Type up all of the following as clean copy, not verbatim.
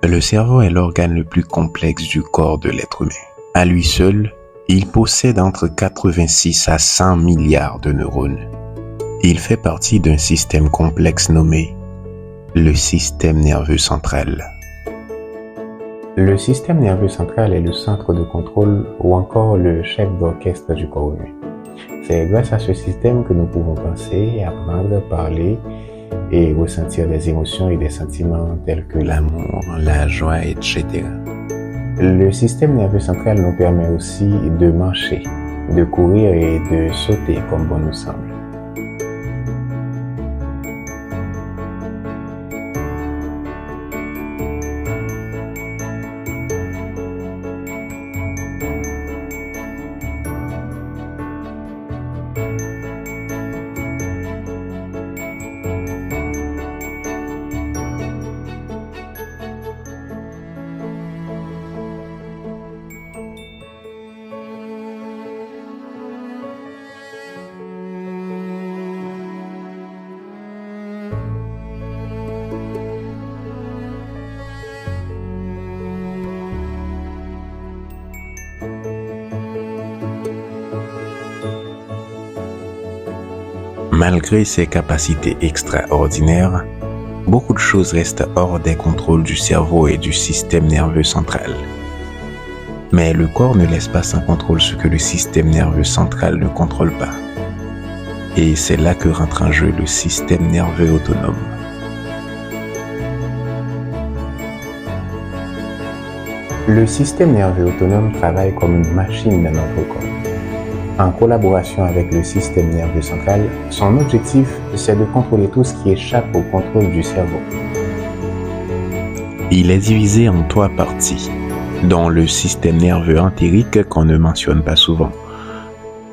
Le cerveau est l'organe le plus complexe du corps de l'être humain. À lui seul, il possède entre 86 à 100 milliards de neurones. Il fait partie d'un système complexe nommé le système nerveux central. Le système nerveux central est le centre de contrôle ou encore le chef d'orchestre du corps humain. C'est grâce à ce système que nous pouvons penser, apprendre, parler et ressentir des émotions et des sentiments tels que l'amour, la joie, etc. Le système nerveux central nous permet aussi de marcher, de courir et de sauter comme bon nous semble. Malgré ses capacités extraordinaires, beaucoup de choses restent hors des contrôles du cerveau et du système nerveux central. Mais le corps ne laisse pas sans contrôle ce que le système nerveux central ne contrôle pas. Et c'est là que rentre en jeu le système nerveux autonome. Le système nerveux autonome travaille comme une machine dans notre corps. En collaboration avec le système nerveux central, son objectif, c'est de contrôler tout ce qui échappe au contrôle du cerveau. Il est divisé en 3 parties, dont le système nerveux entérique qu'on ne mentionne pas souvent,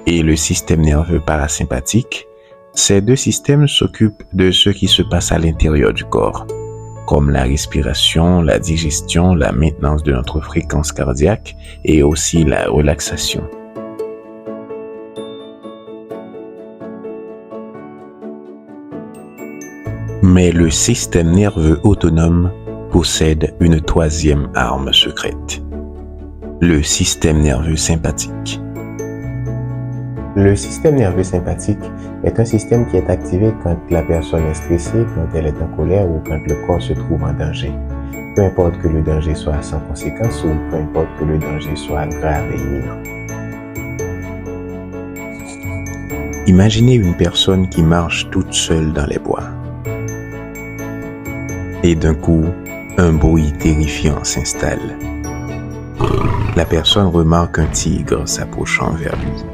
et le système nerveux parasympathique. Ces 2 systèmes s'occupent de ce qui se passe à l'intérieur du corps, comme la respiration, la digestion, la maintenance de notre fréquence cardiaque et aussi la relaxation. Mais le système nerveux autonome possède une 3e arme secrète, le système nerveux sympathique. Le système nerveux sympathique est un système qui est activé quand la personne est stressée, quand elle est en colère ou quand le corps se trouve en danger. Peu importe que le danger soit sans conséquence ou peu importe que le danger soit grave et imminent. Imaginez une personne qui marche toute seule dans les bois. Et d'un coup, un bruit terrifiant s'installe. La personne remarque un tigre s'approchant vers lui.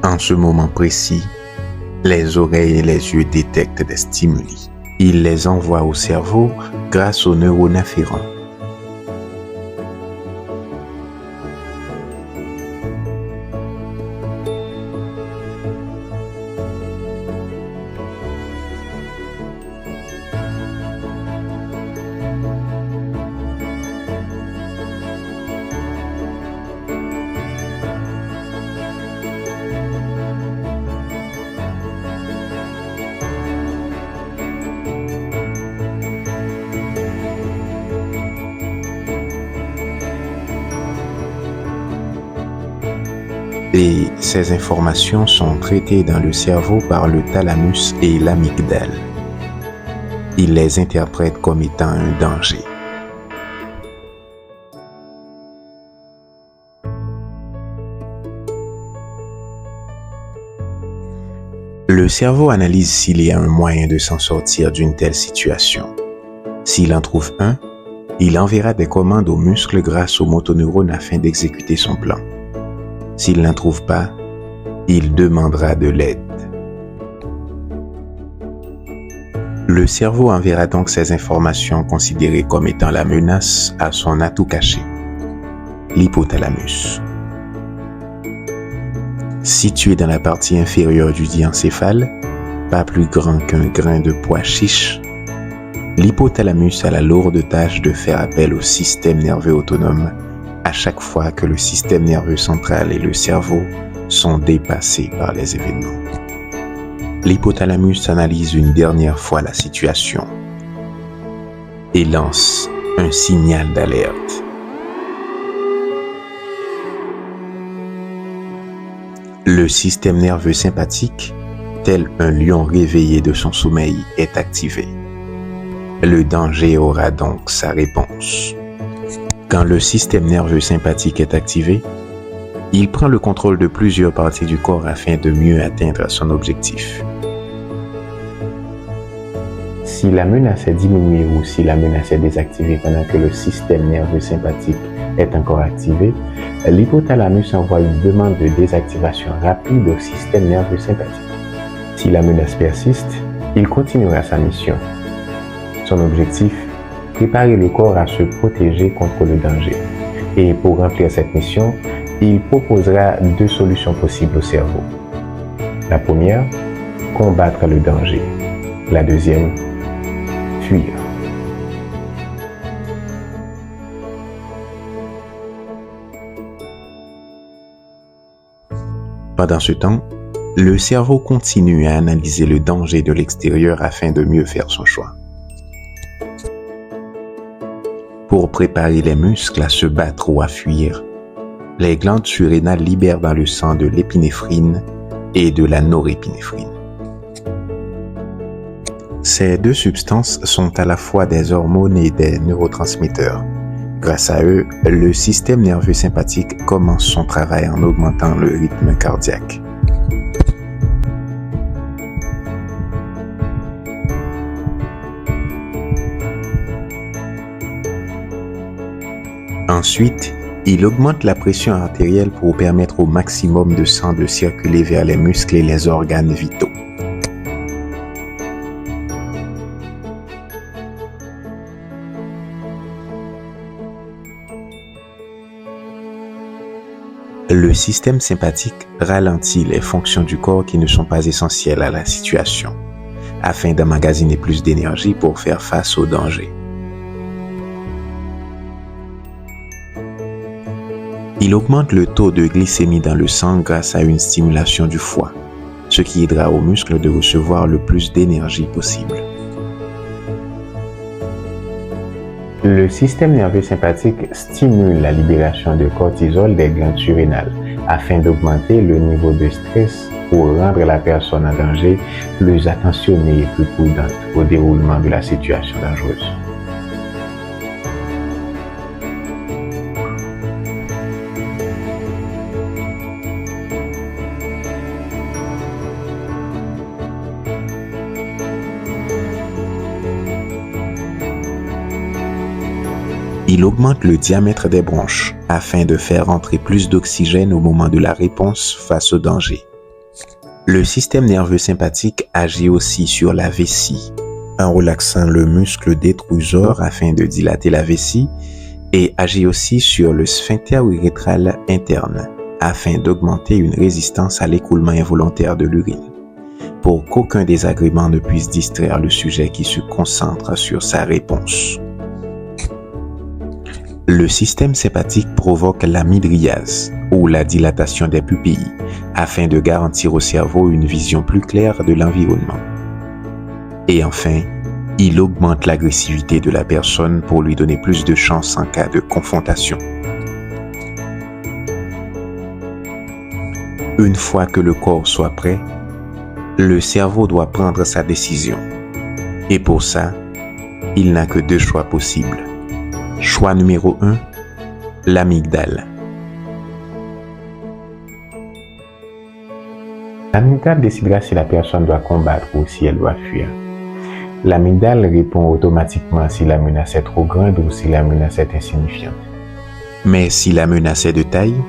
En ce moment précis, les oreilles et les yeux détectent des stimuli. Ils les envoient au cerveau grâce aux neurones afférents. Et ces informations sont traitées dans le cerveau par le thalamus et l'amygdale. Ils les interprètent comme étant un danger. Le cerveau analyse s'il y a un moyen de s'en sortir d'une telle situation. S'il en trouve un, il enverra des commandes aux muscles grâce aux motoneurones afin d'exécuter son plan. S'il n'en trouve pas, il demandera de l'aide. Le cerveau enverra donc ces informations considérées comme étant la menace à son atout caché, l'hypothalamus. Situé dans la partie inférieure du diencéphale, pas plus grand qu'un grain de pois chiche, l'hypothalamus a la lourde tâche de faire appel au système nerveux autonome à chaque fois que le système nerveux central et le cerveau sont dépassés par les événements. L'hypothalamus analyse une dernière fois la situation et lance un signal d'alerte. Le système nerveux sympathique, tel un lion réveillé de son sommeil, est activé. Le danger aura donc sa réponse. Quand le système nerveux sympathique est activé, il prend le contrôle de plusieurs parties du corps afin de mieux atteindre son objectif. Si la menace est diminuée ou si la menace est désactivée pendant que le système nerveux sympathique est encore activé, l'hypothalamus envoie une demande de désactivation rapide au système nerveux sympathique. Si la menace persiste, il continuera sa mission. Son objectif, préparer le corps à se protéger contre le danger. Et pour remplir cette mission, il proposera deux solutions possibles au cerveau. La première, combattre le danger. La deuxième, fuir. Pendant ce temps, le cerveau continue à analyser le danger de l'extérieur afin de mieux faire son choix. Pour préparer les muscles à se battre ou à fuir, les glandes surrénales libèrent dans le sang de l'épinéphrine et de la norépinéphrine. Ces deux substances sont à la fois des hormones et des neurotransmetteurs. Grâce à eux, le système nerveux sympathique commence son travail en augmentant le rythme cardiaque. Ensuite, il augmente la pression artérielle pour permettre au maximum de sang de circuler vers les muscles et les organes vitaux. Le système sympathique ralentit les fonctions du corps qui ne sont pas essentielles à la situation, afin d'emmagasiner plus d'énergie pour faire face au danger. Il augmente le taux de glycémie dans le sang grâce à une stimulation du foie, ce qui aidera aux muscles de recevoir le plus d'énergie possible. Le système nerveux sympathique stimule la libération de cortisol des glandes surrénales afin d'augmenter le niveau de stress pour rendre la personne en danger plus attentionnée et plus prudente au déroulement de la situation dangereuse. Il augmente le diamètre des bronches afin de faire entrer plus d'oxygène au moment de la réponse face au danger. Le système nerveux sympathique agit aussi sur la vessie en relaxant le muscle détrusor afin de dilater la vessie et agit aussi sur le sphincter urétral interne afin d'augmenter une résistance à l'écoulement involontaire de l'urine pour qu'aucun désagrément ne puisse distraire le sujet qui se concentre sur sa réponse. Le système sympathique provoque la mydriase, ou la dilatation des pupilles, afin de garantir au cerveau une vision plus claire de l'environnement. Et enfin, il augmente l'agressivité de la personne pour lui donner plus de chance en cas de confrontation. Une fois que le corps soit prêt, le cerveau doit prendre sa décision. Et pour ça, il n'a que deux choix possibles. Choix numéro 1, l'amygdale. L'amygdale décidera si la personne doit combattre ou si elle doit fuir. L'amygdale répond automatiquement si la menace est trop grande ou si la menace est insignifiante. Mais si la menace est de taille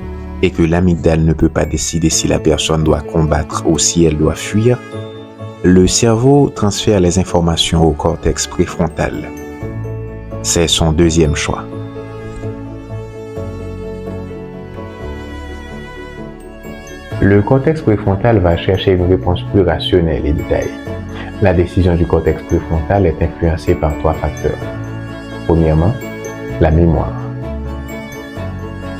et que l'amygdale ne peut pas décider si la personne doit combattre ou si elle doit fuir, le cerveau transfère les informations au cortex préfrontal. C'est son deuxième choix. Le cortex préfrontal va chercher une réponse plus rationnelle et détaillée. La décision du cortex préfrontal est influencée par trois facteurs. Premièrement, la mémoire.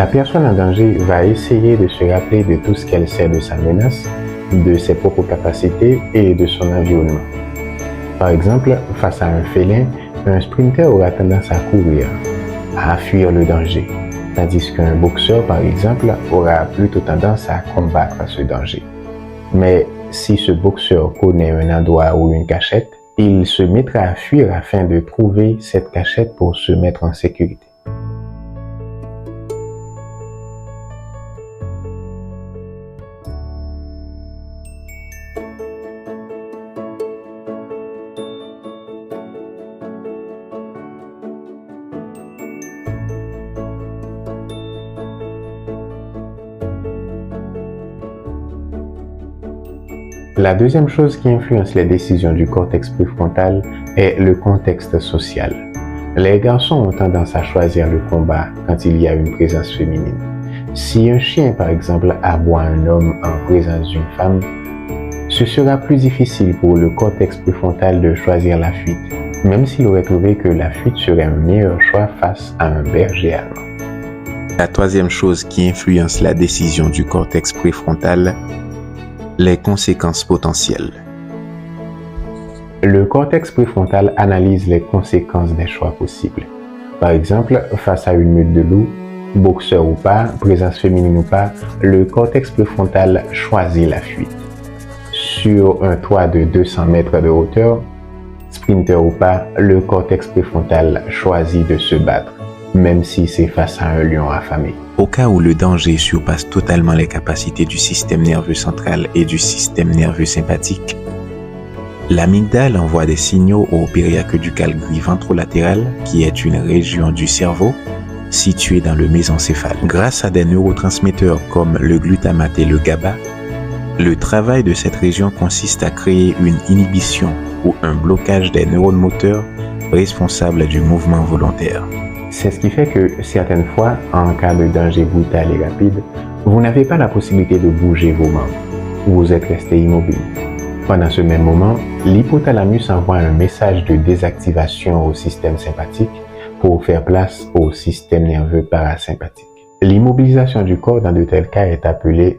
La personne en danger va essayer de se rappeler de tout ce qu'elle sait de sa menace, de ses propres capacités et de son environnement. Par exemple, face à un félin, un sprinter aura tendance à courir, à fuir le danger, tandis qu'un boxeur, par exemple, aura plutôt tendance à combattre ce danger. Mais si ce boxeur connaît un endroit ou une cachette, il se mettra à fuir afin de trouver cette cachette pour se mettre en sécurité. La deuxième chose qui influence les décisions du cortex préfrontal est le contexte social. Les garçons ont tendance à choisir le combat quand il y a une présence féminine. Si un chien, par exemple, aboie un homme en présence d'une femme, ce sera plus difficile pour le cortex préfrontal de choisir la fuite, même s'il aurait trouvé que la fuite serait un meilleur choix face à un berger allemand. La troisième chose qui influence la décision du cortex préfrontal, les conséquences potentielles. Le cortex préfrontal analyse les conséquences des choix possibles. Par exemple, face à une meute de loups, boxeur ou pas, présence féminine ou pas, le cortex préfrontal choisit la fuite. Sur un toit de 200 mètres de hauteur, sprinter ou pas, le cortex préfrontal choisit de se battre, même si c'est face à un lion affamé. Au cas où le danger surpasse totalement les capacités du système nerveux central et du système nerveux sympathique, l'amygdale envoie des signaux au périaqueducal gris ventrolatéral, qui est une région du cerveau située dans le mésencéphale. Grâce à des neurotransmetteurs comme le glutamate et le GABA, le travail de cette région consiste à créer une inhibition ou un blocage des neurones moteurs responsables du mouvement volontaire. C'est ce qui fait que certaines fois, en cas de danger brutal et rapide, vous n'avez pas la possibilité de bouger vos membres. Vous êtes resté immobile. Pendant ce même moment, l'hypothalamus envoie un message de désactivation au système sympathique pour faire place au système nerveux parasympathique. L'immobilisation du corps dans de tels cas est appelée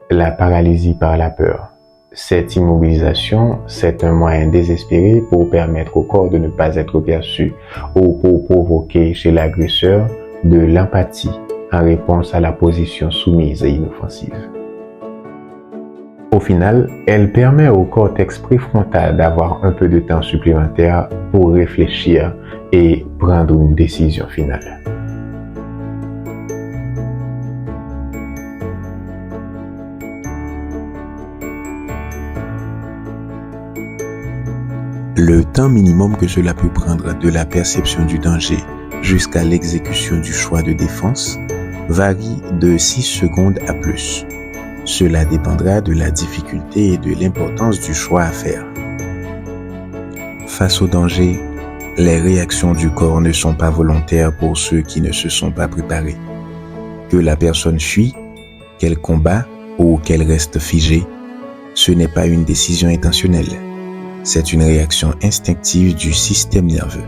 la paralysie par la peur. Cette immobilisation, c'est un moyen désespéré pour permettre au corps de ne pas être perçu ou pour provoquer chez l'agresseur de l'empathie en réponse à la position soumise et inoffensive. Au final, elle permet au cortex préfrontal d'avoir un peu de temps supplémentaire pour réfléchir et prendre une décision finale. Le temps minimum que cela peut prendre de la perception du danger jusqu'à l'exécution du choix de défense varie de 6 secondes à plus. Cela dépendra de la difficulté et de l'importance du choix à faire. Face au danger, les réactions du corps ne sont pas volontaires pour ceux qui ne se sont pas préparés. Que la personne fuit, qu'elle combat ou qu'elle reste figée, ce n'est pas une décision intentionnelle. C'est une réaction instinctive du système nerveux.